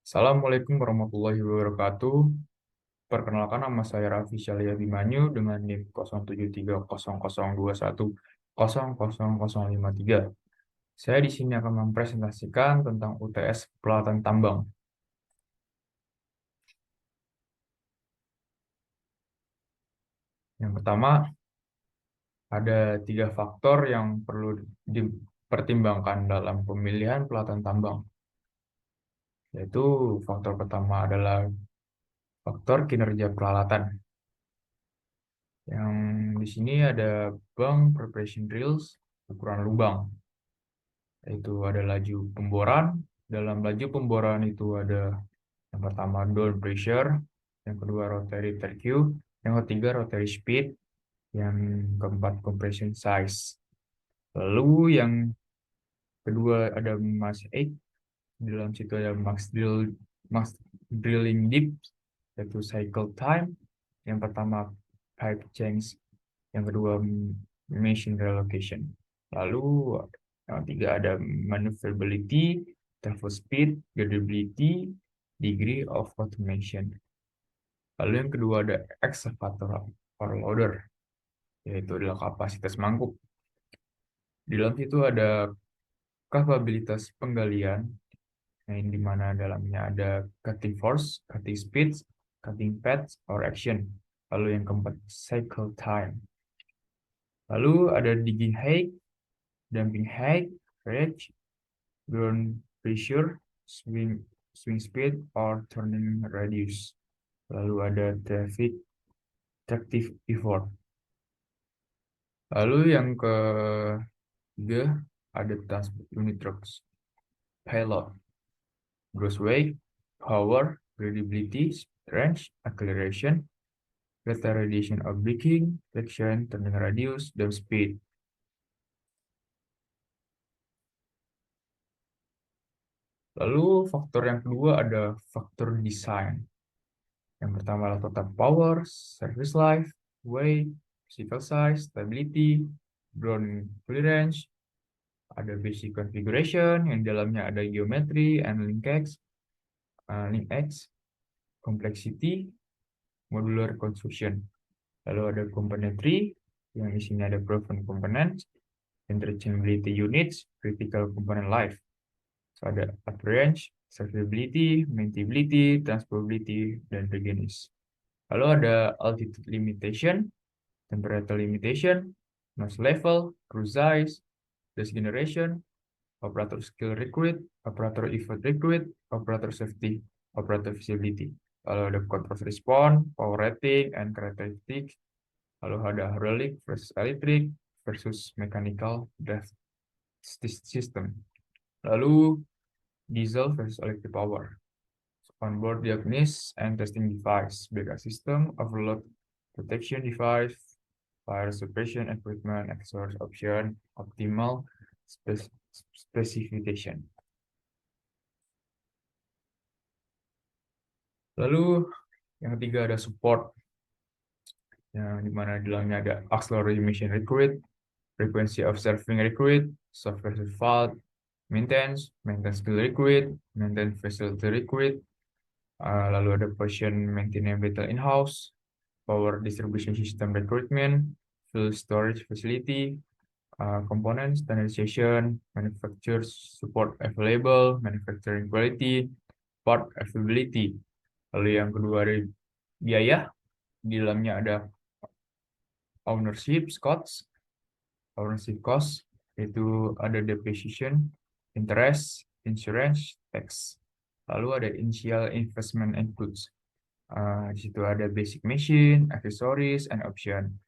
Assalamualaikum warahmatullahi wabarakatuh. Perkenalkan, nama saya Raffi Syalia Abimanyu dengan NIM 073000210053. Saya di sini akan mempresentasikan tentang UTS Pelatan Tambang. Yang pertama, ada 3 faktor yang perlu dipertimbangkan dalam pemilihan pelatan tambang. Yaitu faktor pertama adalah faktor kinerja peralatan. Yang di sini ada bang preparation drills, ukuran lubang. Itu ada laju pemboran. Dalam laju pemboran itu ada yang pertama down pressure, yang kedua rotary TQ, yang ketiga rotary speed, yang keempat compression size. Lalu yang kedua ada mass eight, di dalam situ ada max drilling depth, yaitu cycle time. Yang pertama pipe change, yang kedua machine relocation. Lalu yang ketiga ada maneuverability, travel speed, durability, degree of automation. Lalu yang kedua ada excavator or loader, yaitu adalah kapasitas mangkuk. Di dalam situ ada kapabilitas penggalian, yang di mana dalamnya ada cutting force, cutting speed, cutting path, or action. Lalu yang keempat cycle time. Lalu ada digging height, dumping height, range, ground pressure, swing speed, or turning radius. Lalu ada tractive effort. Lalu yang ketiga ada transport unit trucks, payload, gross weight, power, readability, range, acceleration, retardation of braking, traction, turning radius, dan speed. Lalu faktor yang kedua ada faktor design. Yang pertama adalah total power, service life, weight, physical size, stability, ground clearance, ada basic configuration, yang dalamnya ada geometry and linkage, complexity, modular construction. Lalu ada componentry, yang isinya ada proven components, interchangeability units, critical component life. So, ada appearance, serviceability, maintainability, transportability, dan readiness. Lalu ada altitude limitation, temperature limitation, noise level, crew size, gas generation, operator skill recruit, operator effort recruit, operator safety, operator visibility. Lalu ada control response, power rating, and characteristics. Lalu ada hydraulic versus electric versus mechanical drive system. Lalu diesel versus electric power. Onboard diagnosis and testing device, backup system, overload protection device, fire suppression equipment, exhaust option, optimal specification. Lalu yang ketiga ada support, yang dimana di dalamnya ada auxiliary mission recruit, frequency of serving recruit, software fault, maintenance skill recruit, maintenance facility recruit, lalu ada position maintenance battle in-house, power distribution system recruitment, fuel storage facility, component standardization, manufacturer support available, manufacturing quality, part availability. Lalu yang kedua ada biaya, di dalamnya ada ownership cost, itu ada depreciation, interest, insurance, tax. Lalu ada initial investment and goods. Di situ ada basic machine, accessories, and option.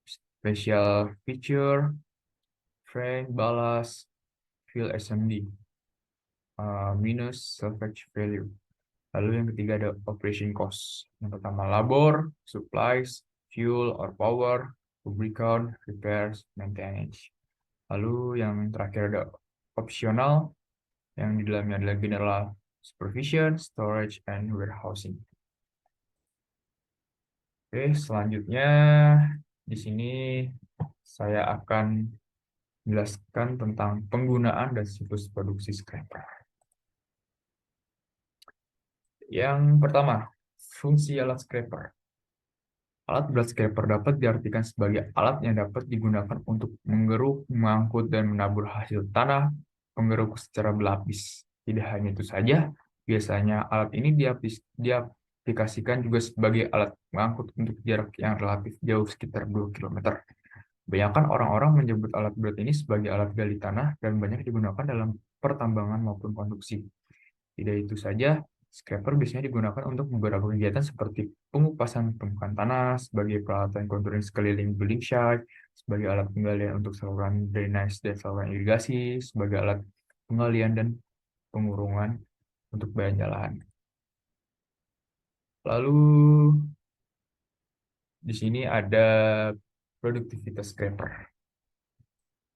Special feature, frame, ballast, fuel SMD, minus salvage value. Lalu yang ketiga ada operation cost. Yang pertama labor, supplies, fuel or power, lubricant, repairs, maintenance. Lalu yang terakhir ada optional, yang di dalamnya adalah general supervision, storage, and warehousing. Oke, selanjutnya di sini saya akan menjelaskan tentang penggunaan dan siklus produksi scraper. Yang pertama, fungsi alat scraper. Alat berat scraper dapat diartikan sebagai alat yang dapat digunakan untuk menggeruk, mengangkut, dan menabur hasil tanah penggeruk secara berlapis. Tidak hanya itu saja, biasanya alat ini diaplikasikan juga sebagai alat mengangkut untuk jarak yang relatif jauh sekitar 2 km. Kebanyakan orang-orang menyebut alat berat ini sebagai alat gali tanah dan banyak digunakan dalam pertambangan maupun konstruksi. Tidak itu saja, scraper biasanya digunakan untuk beberapa kegiatan seperti pengupasan permukaan tanah, sebagai peralatan contouring sekeliling building site, sebagai alat penggalian untuk saluran drainase dan saluran irigasi, sebagai alat penggalian dan pengurungan untuk badan jalan. Lalu di sini ada produktivitas scraper.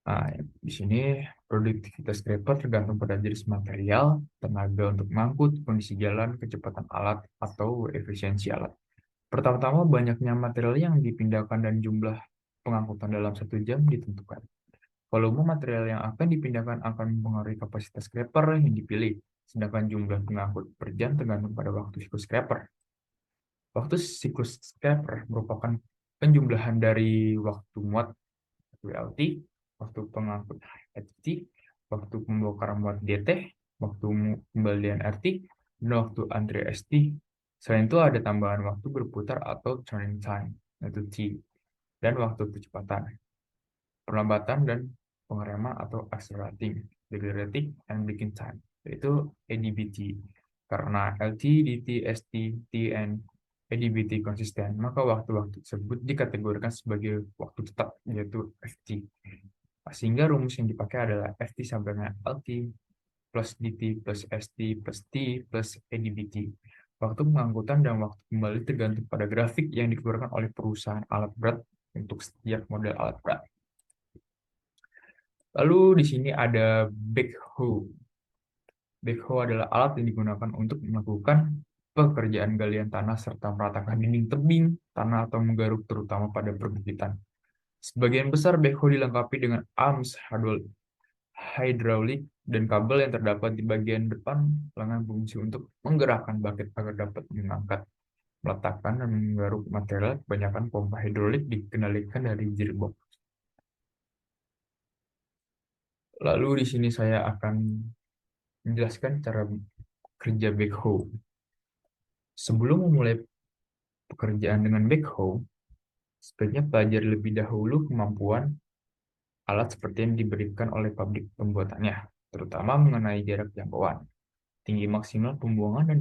Nah, di sini produktivitas scraper tergantung pada jenis material, tenaga untuk mengangkut, kondisi jalan, kecepatan alat, atau efisiensi alat. Pertama-tama, banyaknya material yang dipindahkan dan jumlah pengangkutan dalam 1 jam ditentukan. Volume material yang akan dipindahkan akan mempengaruhi kapasitas scraper yang dipilih, sedangkan jumlah pengangkut per jam tergantung pada waktu siklus scraper. Waktu siklus scraper merupakan penjumlahan dari waktu muat WLT, waktu pengangkut HT, waktu pembongkaran muat DT, waktu pembalian RT, dan waktu antri ST. Selain itu ada tambahan waktu berputar atau turning time, yaitu T, dan waktu kecepatan, perlambatan dan pengereman atau accelerating, decelerating, and braking time, yaitu ADBT. Karena LT, DT, ST, T, and ADBT konsisten, maka waktu-waktu tersebut dikategorikan sebagai waktu tetap, yaitu FT. Sehingga rumus yang dipakai adalah FT sama dengan LT plus DT plus ST plus T plus ADBT. Waktu pengangkutan dan waktu kembali tergantung pada grafik yang dikeluarkan oleh perusahaan alat berat untuk setiap model alat berat. Lalu di sini ada backhoe. Backhoe adalah alat yang digunakan untuk melakukan pekerjaan galian tanah serta meratakan dinding tebing, tanah atau menggaruk terutama pada perbukitan. Sebagian besar backhoe dilengkapi dengan arms hydraulik dan kabel yang terdapat di bagian depan lengan fungsi untuk menggerakkan bucket agar dapat mengangkat, meletakkan, dan menggaruk material. Kebanyakan pompa hidrolik dikendalikan dari gearbox. Lalu di sini saya akan menjelaskan cara kerja backhoe. Sebelum memulai pekerjaan dengan backhoe, sebaiknya pelajari lebih dahulu kemampuan alat seperti yang diberikan oleh pabrik pembuatannya, terutama mengenai jarak jangkauan, tinggi maksimal pembuangan, dan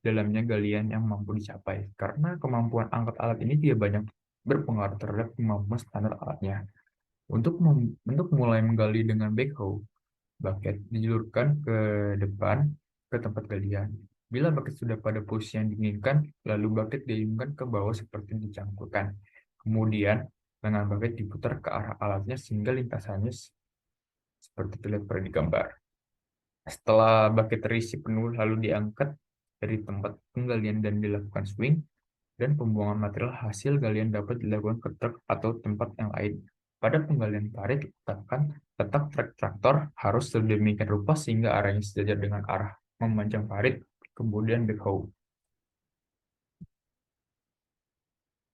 dalamnya galian yang mampu dicapai. Karena kemampuan angkat alat ini tidak banyak berpengaruh terhadap kemampuan standar alatnya. Untuk mulai menggali dengan backhoe, bucket dijulurkan ke depan ke tempat galian. Bila bucket sudah pada posisi yang diinginkan, lalu bucket diayunkan ke bawah seperti dicangkulkan. Kemudian, lengan bucket diputar ke arah alatnya sehingga lintasannya seperti terlihat pada di gambar. Setelah bucket terisi penuh, lalu diangkat dari tempat penggalian dan dilakukan swing, dan pembuangan material hasil galian dapat dilakukan ke truk atau tempat yang lain. Pada penggalian parit, letak truk traktor harus sedemikian rupa sehingga arahnya sejajar dengan arah memanjang parit, kemudian backhoe.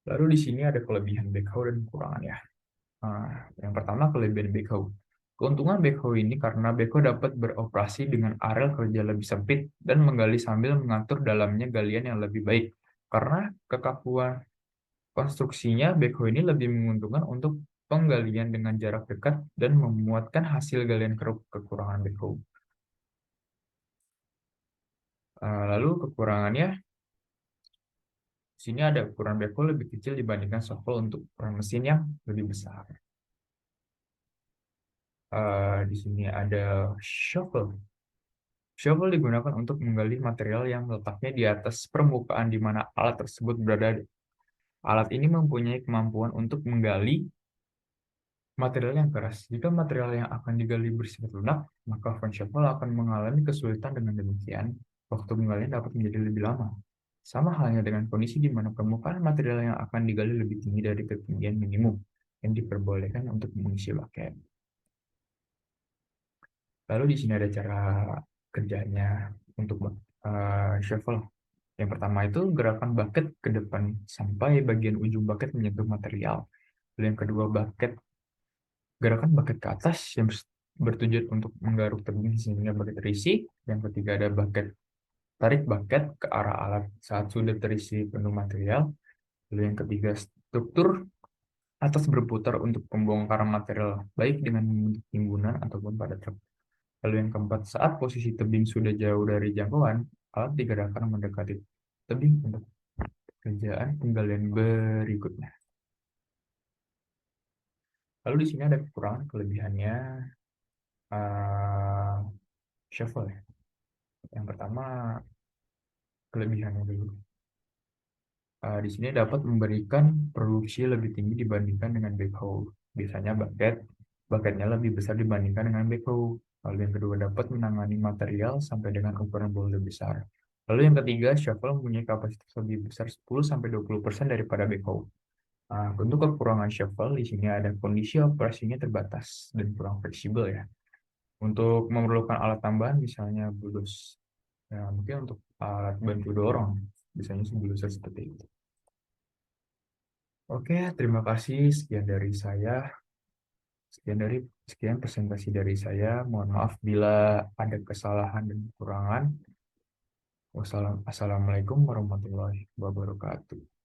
Lalu di sini ada kelebihan backhoe dan kekurangannya. Yang pertama, kelebihan backhoe. Keuntungan backhoe ini karena backhoe dapat beroperasi dengan areal kerja lebih sempit dan menggali sambil mengatur dalamnya galian yang lebih baik. Karena kekakuan konstruksinya, backhoe ini lebih menguntungkan untuk penggalian dengan jarak dekat dan memuatkan hasil galian keruk. Kekurangan backhoe. Lalu kekurangannya, di sini ada ukuran backhoe lebih kecil dibandingkan shovel untuk ukuran mesin yang lebih besar. Di sini ada shovel. Shovel digunakan untuk menggali material yang letaknya di atas permukaan di mana alat tersebut berada. Alat ini mempunyai kemampuan untuk menggali material yang keras. Jika material yang akan digali bersifat lunak, maka fan shovel akan mengalami kesulitan. Dengan demikian, waktu penggalian dapat menjadi lebih lama. Sama halnya dengan kondisi di mana permukaan material yang akan digali lebih tinggi dari ketinggian minimum yang diperbolehkan untuk mengisi bucket. Lalu di sini ada cara kerjanya untuk shovel. Yang pertama itu gerakan bucket ke depan sampai bagian ujung bucket menyentuh material. Lalu yang kedua gerakan bucket ke atas yang bertujuan untuk menggaruk tebing sehingga bucket terisi. Yang ketiga ada tarik bucket ke arah alat saat sudah terisi penuh material. Lalu yang ketiga struktur atas berputar untuk pembongkaran material baik dengan membentuk timbunan ataupun pada truk. Lalu yang keempat, saat posisi tebing sudah jauh dari jangkauan, alat digerakkan mendekati tebing untuk pekerjaan penggalian berikutnya. Lalu di sini ada kekurangan kelebihannya uh, shovel ya. Yang pertama kelebihannya dulu. Di sini dapat memberikan produksi lebih tinggi dibandingkan dengan backhoe. Biasanya bucketnya lebih besar dibandingkan dengan backhoe. Lalu yang kedua dapat menangani material sampai dengan ukuran boulder besar. Lalu yang ketiga, shovel mempunyai kapasitas lebih besar 10-20% daripada backhoe. Untuk kekurangan shovel di sini ada kondisi operasinya terbatas dan kurang fleksibel ya. Untuk memerlukan alat tambahan misalnya bulldozer. Ya, mungkin untuk alat bantu dorong, biasanya bulldozer seperti itu. Oke, terima kasih. Sekian presentasi dari saya. Mohon maaf bila ada kesalahan dan kekurangan. Wassalamualaikum warahmatullahi wabarakatuh.